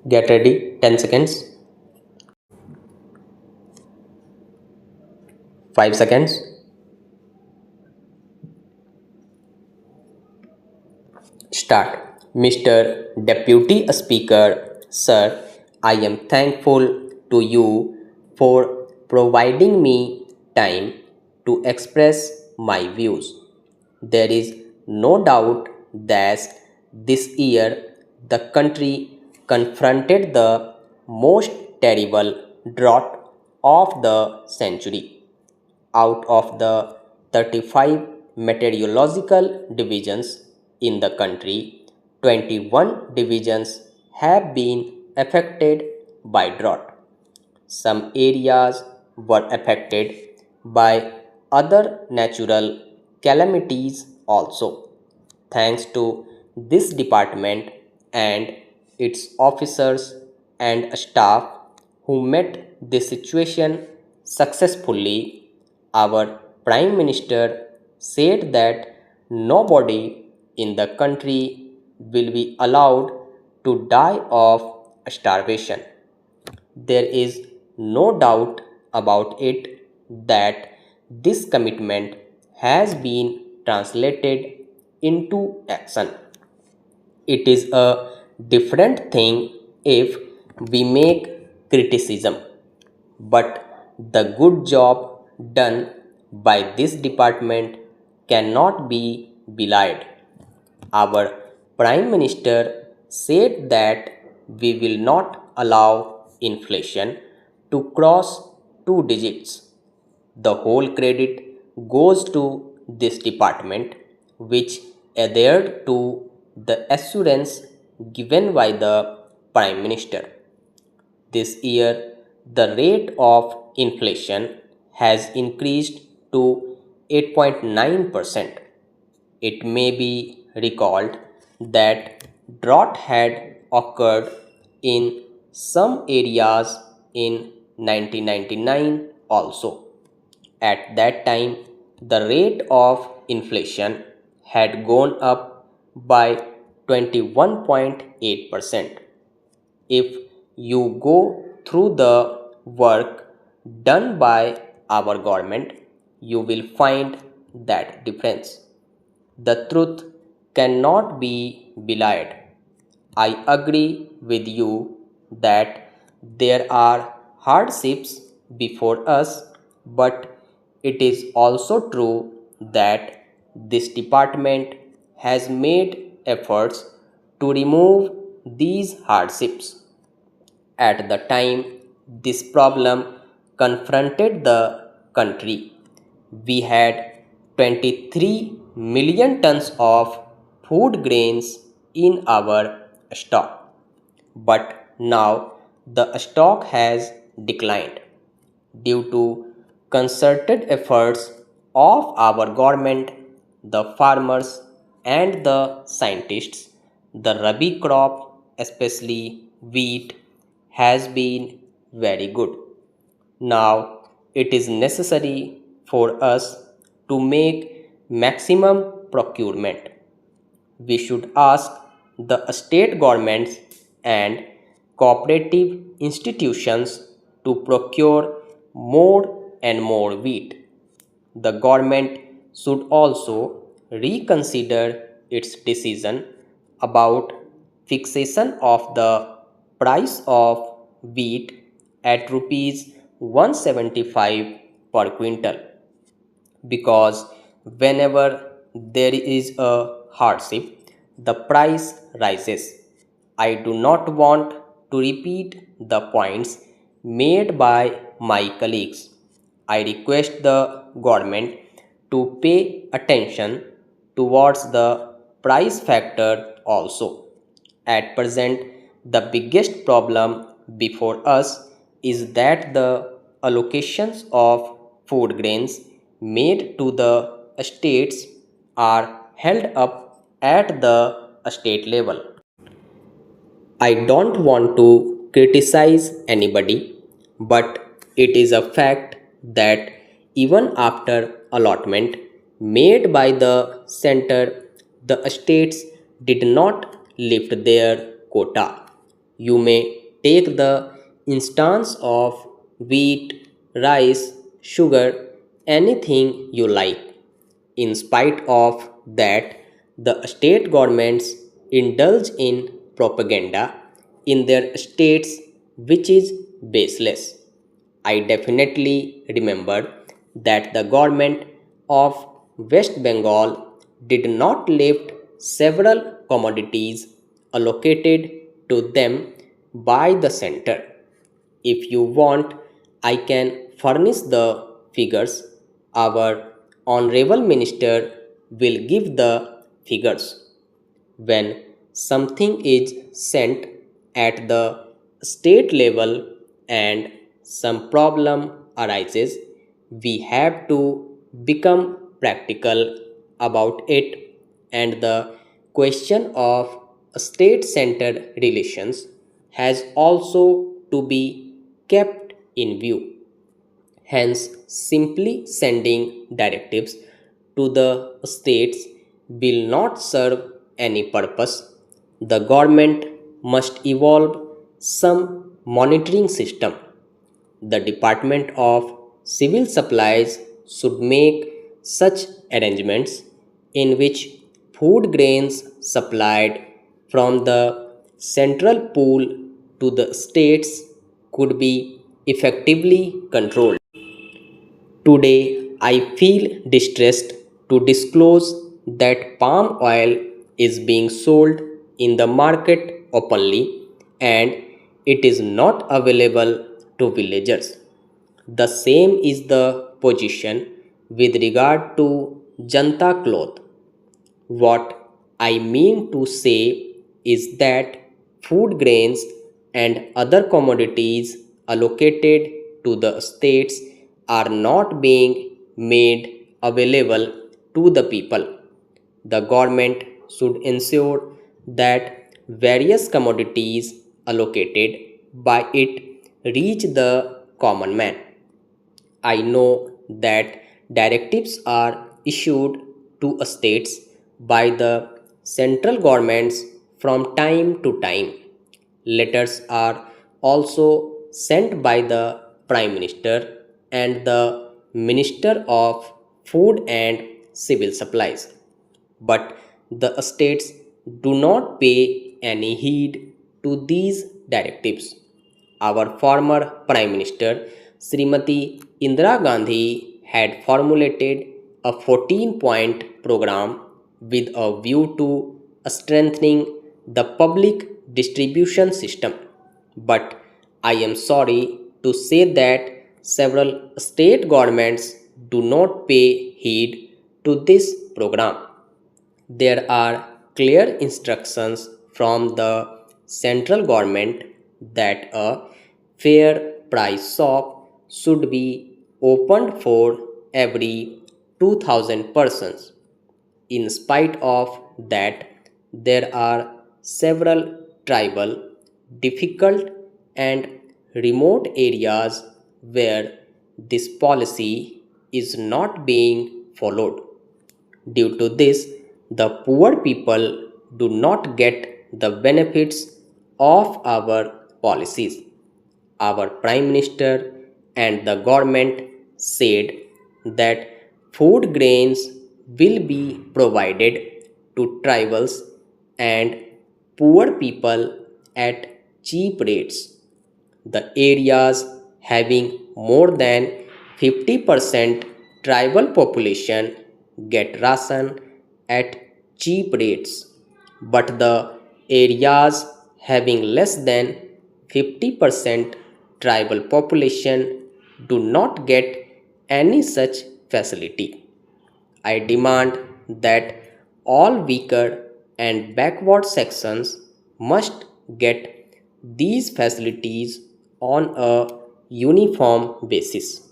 Get ready, 10 seconds, 5 seconds. Start. Mr. Deputy Speaker, Sir, I am thankful to you for providing me time to express my views. There is no doubt that this year the country confronted the most terrible drought of the century. Out of the 35 meteorological divisions in the country, 21 divisions have been affected by drought. Some areas were affected by other natural calamities also. Thanks to this department and its officers and staff who met this situation successfully, our Prime Minister said that nobody in the country will be allowed to die of starvation. There is no doubt about it that this commitment has been translated into action. It is a different thing if we make criticism, but the good job done by this department cannot be belied. Our Prime Minister said that we will not allow inflation to cross two digits. The whole credit goes to this department, which adhered to the assurance given by the Prime Minister. This year, the rate of inflation has increased to 8.9%. It may be recalled that drought had occurred in some areas in 1999 also. At that time, the rate of inflation had gone up by 21.8%. If you go through the work done by our government, you will find that difference. The truth cannot be belied. I agree with you that there are hardships before us, but it is also true that this department has made efforts to remove these hardships. At the time this problem confronted the country, we had 23 million tons of food grains in our stock. But now the stock has declined due to concerted efforts of our government, the farmers, and the scientists. The Rabi crop, especially wheat, has been very good. Now it is necessary for us to make maximum procurement. We should ask the state governments and cooperative institutions to procure more and more wheat. The government should also reconsider its decision about fixation of the price of wheat at rupees 175 per quintal, because whenever there is a hardship, the price rises. I do not want to repeat the points made by my colleagues. I request the government to pay attention towards the price factor also. At present, the biggest problem before us is that the allocations of food grains made to the states are held up at the state level. I don't want to criticize anybody, but it is a fact that even after allotment made by the center, the states did not lift their quota. You may take the instance of wheat, rice, sugar, anything you like. In spite of that, the state governments indulge in propaganda in their states, which is baseless. I definitely remember that the government of West Bengal did not lift several commodities allocated to them by the center. If you want, I can furnish the figures. Our honorable minister will give the figures. When something is sent at the state level and some problem arises, we have to become practical about it, and the question of state centered relations has also to be kept in view. Hence, simply sending directives to the states will not serve any purpose. The government must evolve some monitoring system. The Department of Civil Supplies should make such arrangements in which food grains supplied from the central pool to the states could be effectively controlled. Today, I feel distressed to disclose that palm oil is being sold in the market openly and it is not available to villagers. The same is the position with regard to Janta cloth. What I mean to say is that food grains and other commodities allocated to the states are not being made available to the people. The government should ensure that various commodities allocated by it reach the common man. I know that directives are issued to states by the central governments from time to time. Letters are also sent by the Prime Minister and the Minister of Food and Civil Supplies. But the states do not pay any heed to these directives. Our former Prime Minister Srimati Indira Gandhi had formulated a 14-point program with a view to strengthening the public distribution system. But I am sorry to say that several state governments do not pay heed to this program. There are clear instructions from the central government that a fair price shop should be opened for every 2000 persons. In spite of that, there are several tribal, difficult, and remote areas where this policy is not being followed. Due to this, the poor people do not get the benefits of our policies. Our Prime Minister and the government said that food grains will be provided to tribals and poor people at cheap rates. The areas having more than 50% tribal population get ration at cheap rates, but the areas having less than 50% tribal population do not get any such facility. I demand that all weaker and backward sections must get these facilities on a uniform basis.